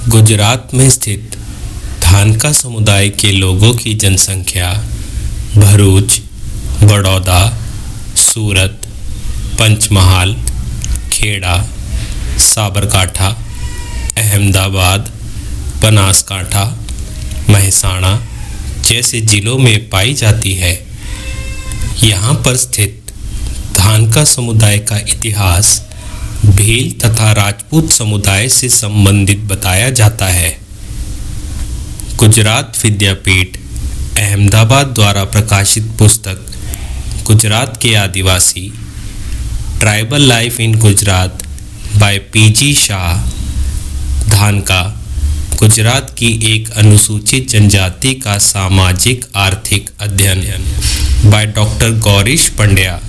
गुजरात में स्थित धानका समुदाय के लोगों की जनसंख्या भरूच, बड़ौदा, सूरत, पंचमहाल, खेड़ा, साबरकांठा, अहमदाबाद, बनासकांठा, महसाणा जैसे जिलों में पाई जाती है। यहाँ पर स्थित धानका समुदाय का इतिहास भील तथा राजपूत समुदाय से संबंधित बताया जाता है। गुजरात विद्यापीठ अहमदाबाद द्वारा प्रकाशित पुस्तक गुजरात के आदिवासी tribal life in Gujarat by P G Shah, Dhanka Gujarat की एक अनुसूचित जनजाति का सामाजिक आर्थिक अध्ययन बाय डॉक्टर गौरीश पंड्या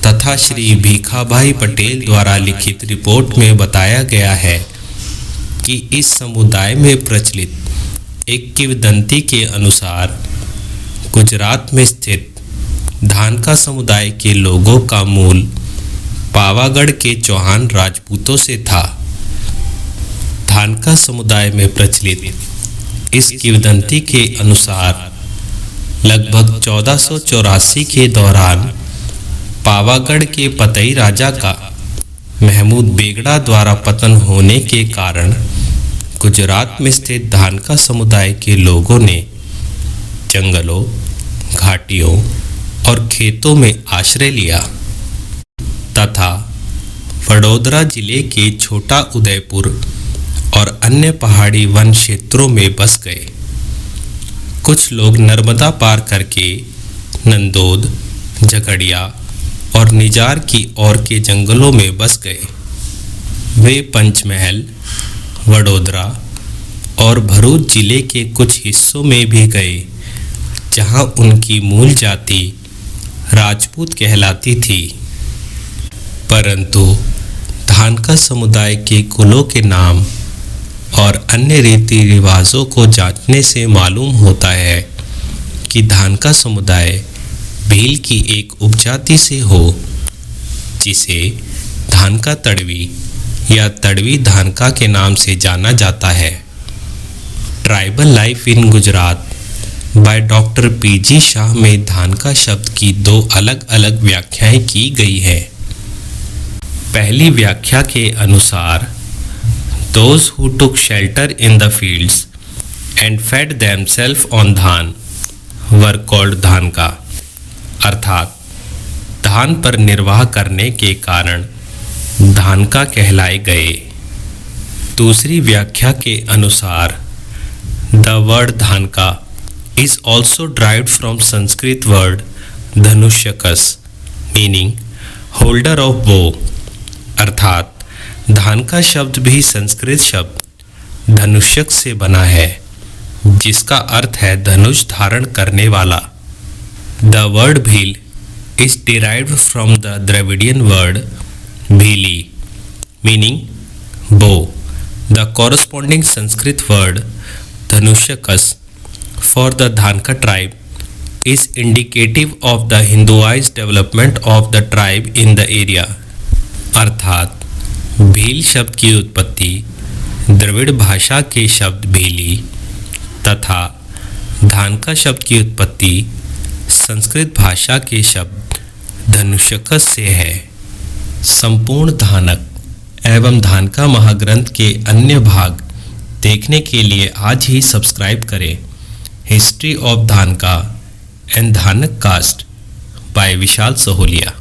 तथा श्री भीखाभाई पटेल द्वारा लिखित रिपोर्ट में बताया गया है कि इस समुदाय में प्रचलित एक किंवदंती के अनुसार गुजरात में स्थित धानका समुदाय के लोगों का मूल पावागढ़ के चौहान राजपूतों से था। धानका समुदाय में प्रचलित इस किंवदंती के अनुसार लगभग 1484 के दौरान पावागढ़ के पतई राजा का महमूद बेगड़ा द्वारा पतन होने के कारण गुजरात में स्थित धानका समुदाय के लोगों ने जंगलों, घाटियों और खेतों में आश्रय लिया तथा वडोदरा जिले के छोटा उदयपुर और अन्य पहाड़ी वन क्षेत्रों में बस गए। कुछ लोग नर्मदा पार करके नंदोद, झगड़िया और निजार की ओर के जंगलों में बस गए। वे पंचमहल, वडोदरा और भरूच जिले के कुछ हिस्सों में भी गए जहां उनकी मूल जाति राजपूत कहलाती थी। परंतु धानका समुदाय के कुलों के नाम और अन्य रीति रिवाजों को जांचने से मालूम होता है कि धानका समुदाय भील की एक उपजाति से हो जिसे धानका तड़वी या तड़वी धानका के नाम से जाना जाता है। Tribal life in Gujarat by doctor PG Shah में धानका शब्द की दो अलग अलग व्याख्याएं की गई है। पहली व्याख्या के अनुसार Those who took shelter in the fields and fed themselves on धान were called धानका, अर्थात धान पर निर्वाह करने के कारण धानका कहलाए गए। दूसरी व्याख्या के अनुसार The word Dhanka is also derived from Sanskrit word धनुष्यकस meaning holder of bow, अर्थात धानका शब्द भी संस्कृत शब्द धनुष्यक से बना है जिसका अर्थ है धनुष धारण करने वाला। The word Bhil is derived from the Dravidian word Bhili meaning bow. The corresponding Sanskrit word dhanushyakas for the Dhanka tribe is indicative of the Hinduized development of the tribe in the area. अर्थात भील शब्द की उत्पत्ति द्रविड़ भाषा के शब्द भीली तथा धानका शब्द की उत्पत्ति संस्कृत भाषा के शब्द धनुष्यकस से है। संपूर्ण धानक एवं धानका महाग्रंथ के अन्य भाग देखने के लिए आज ही सब्सक्राइब करें। History of Dhanka and Dhanak caste by Vishal सहोलिया।